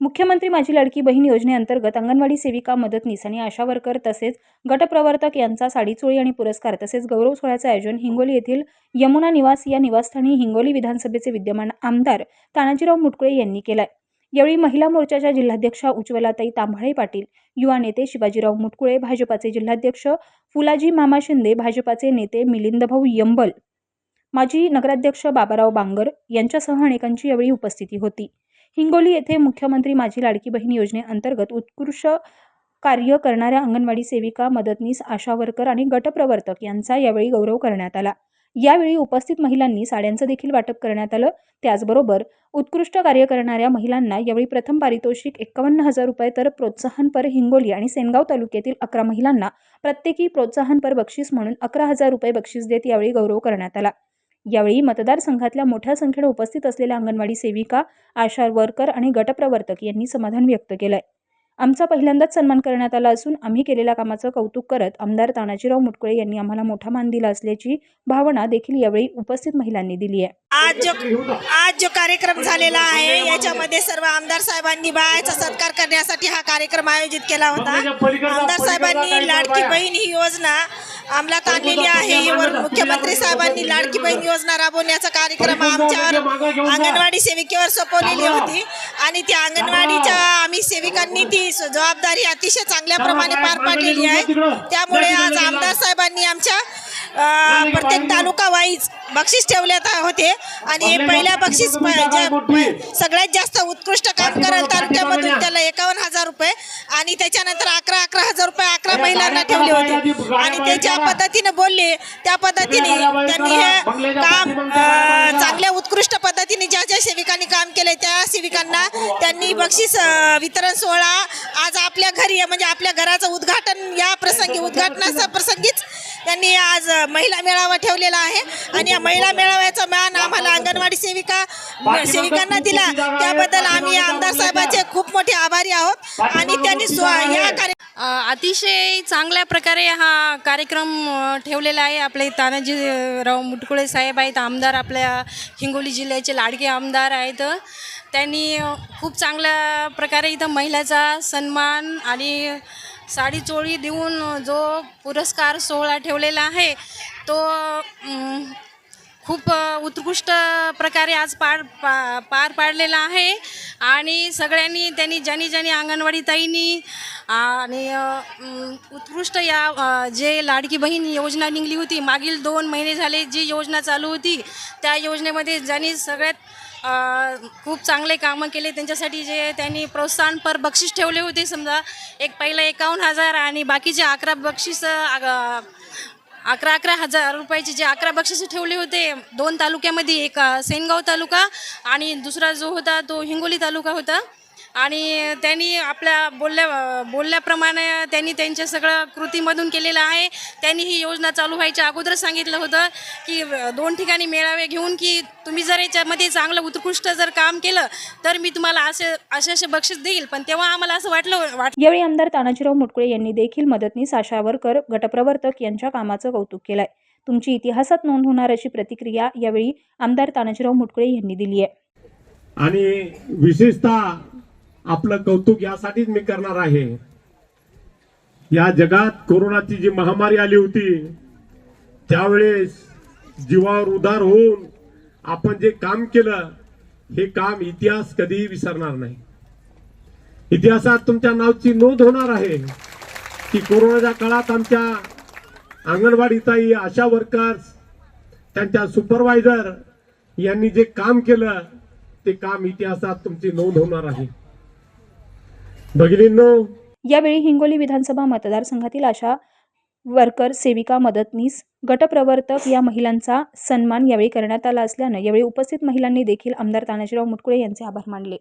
मुख्यमंत्री माझी लाडकी बहीण योजनेअंतर्गत अंगणवाडी सेविका, मदतनीस आणि आशा वर्कर तसेच गटप्रवर्तक यांचा साडीचोळी आणि पुरस्कार तसेच गौरव सोहळ्याचे आयोजन हिंगोली येथील यमुना निवास या निवासस्थानी हिंगोली विधानसभेचे विद्यमान आमदार तानाजीराव मुटकुळे यांनी केलाय। यावेळी महिला मोर्चाच्या जिल्हाध्यक्षा उज्ज्वलाताई तांभाळे पाटील, युवा नेते शिवाजीराव मुटकुळे, भाजपाचे जिल्हाध्यक्ष फुलाजी मामा शिंदे, भाजपाचे नेते मिलिंदभाऊ यंबल, माजी नगराध्यक्ष बाबाराव बांगर यांच्यासह अनेकांची यावेळी उपस्थिती होती। हिंगोली येथे मुख्यमंत्री माझी लाडकी बहीण योजनेअंतर्गत उत्कृष्ट कार्य करणाऱ्या अंगणवाडी सेविका, मदतनीस, आशा वर्कर आणि गटप्रवर्तक यांचा यावेळी गौरव करण्यात आला। यावेळी उपस्थित महिलांनी साड्यांचं देखील वाटप करण्यात आलं। त्याचबरोबर उत्कृष्ट कार्य करणाऱ्या महिलांना यावेळी प्रथम पारितोषिक 51,000 रुपये तर प्रोत्साहनपर हिंगोली आणि सेनगाव तालुक्यातील 11 महिलांना प्रत्येकी प्रोत्साहनपर बक्षीस म्हणून 11,000 रुपये बक्षीस देत यावेळी गौरव करण्यात आला। यावेळी मतदारसंघातल्या मोठ्या संख्येने उपस्थित असलेल्या अंगणवाडी सेविका, आशा वर्कर आणि गटप्रवर्तक यांनी समाधान व्यक्त केलंय। आमचा पहिल्यांदाच सन्मान करण्यात आला असून आम्ही केलेल्या कामाचं कौतुक करत आमदार तानाजीराव मुटकुळे यांनी आम्हाला मोठा मान दिला असल्याची भावना देखील यावेळी उपस्थित महिलांनी दिली आहे। आज जो कार्यक्रम झालेला आहे याच्यामध्ये सर्व आमदार साहेबांनी बायाचा सत्कार करण्यासाठी हा कार्यक्रम आयोजित केला होता। आमदार साहेबांनी लाडकी बहीण ही योजना अंमलात आणलेली आहे। मुख्यमंत्री साहेबांनी लाडकी बहीण योजना राबवण्याचा कार्यक्रम आमच्यावर अंगणवाडी सेविकेवर सोपवलेली होती आणि त्या अंगणवाडीच्या आम्ही सेविकांनी ती जबाबदारी अतिशय चांगल्या प्रमाणे पार पाडलेली आहे। त्यामुळे आज आमदार साहेबांनी आमच्या प्रत्येक तालुका वाईज बक्षीस ठेवण्यात होते आणि हे पहिल्या बक्षीस सगळ्यात जास्त उत्कृष्ट काम करेल तालुक्यामधून त्याला 51,000 रुपये आणि त्याच्यानंतर 11,000 रुपये 11 महिलांना ठेवले होते आणि ते ज्या पद्धतीने बोलले त्या पद्धतीने त्यांनी हे काम चांगल्या उत्कृष्ट पद्धतीने ज्या ज्या सेविकांनी काम केले त्या सेविकांना त्यांनी बक्षीस वितरण सोहळा आज आपल्या घरी म्हणजे आपल्या घराचं उद्घाटन या प्रसंगी उद्घाटनाच्या प्रसंगीच त्यांनी आज महिला मेळावा ठेवलेला आहे आणि या महिला मेळाव्याचा मान आम्हाला अंगणवाडी सेविकांना दिला त्याबद्दल आम्ही आमदार साहेबांचे खूप मोठे आभारी आहोत आणि त्यांनी या अतिशय चांगल्या प्रकारे हा कार्यक्रम ठेवलेला आहे। आपले तानाजीराव मुटकुळे साहेब आहेत, आमदार आपल्या हिंगोली जिल्ह्याचे लाडके आमदार आहेत। त्यांनी खूप चांगल्या प्रकारे इथं महिलाचा सन्मान आणि साडी चोळी देऊन जो पुरस्कार सोहळा ठेवलेला आहे तो खूप उत्कृष्ट प्रकारे आज पार पाडलेला आहे आणि सगळ्यांनी त्यांनी ज्यांनी अंगणवाडी ताईंनी आणि उत्कृष्ट या जे लाडकी बहीण योजना निघली होती मागील 2 महिने झाले जी योजना चालू होती त्या योजनेमध्ये ज्यांनी सगळ्यात खूप चांगले कामं केले त्यांच्यासाठी जे त्यांनी प्रोत्साहनपर बक्षीस ठेवले होते। समजा एक पहिलं 51,000 आणि बाकीचे 11 बक्षीस 11,000 रुपयाचे जे 11 बक्षीस ठेवले होते 2 तालुक्यामध्ये, एक सेनगाव तालुका आणि दुसरा जो होता तो हिंगोली तालुका होता आणि त्यांनी आपल्या बोलल्याप्रमाणे त्यांनी त्यांच्या सगळं कृतीमधून केलेलं आहे। त्यांनी ही योजना चालू व्हायच्या अगोदर सांगितलं होतं की 2 ठिकाणी मेळावे घेऊन की तुम्ही जर याच्यामध्ये चांगलं उत्कृष्ट जर काम केलं तर मी तुम्हाला असे बक्षीस देईल, पण तेव्हा आम्हाला असं वाटलं। यावेळी आमदार तानाजीराव मुटकुळे यांनी देखील मदतनीस, आशा वर्कर, गटप्रवर्तक यांच्या कामाचं कौतुक केलंय। तुमची इतिहासात नोंद होणार अशी प्रतिक्रिया यावेळी आमदार तानाजीराव मुटकुळे यांनी दिली आहे आणि विशेषतः आपलं कौतुक यासाठीच मी करणार आहे। या जगात कोरोनाची जी महामारी आली होती त्यावेळेस जीवावर उधार होऊन आपण जे काम केलं हे काम इतिहास कधीही विसरणार नाही। इतिहासात तुमच्या नावाची नोंद होणार आहे की कोरोनाच्या काळात आमच्या अंगणवाडी ताई, आशा वर्कर्स, त्यांच्या सुपरवायझर यांनी जे काम केलं ते काम इतिहासात तुमची नोंद होणार आहे। भगिनींनो, यावेळी हिंगोली विधानसभा मतदारसंघातील आशा वर्कर, सेविका, मदतनीस, गटप्रवर्तक या महिलांचा सन्मान यावेळी करण्यात आला असल्यानं यावेळी उपस्थित महिलांनी देखील आमदार तानाजीराव मुटकुळे यांचे आभार मानले।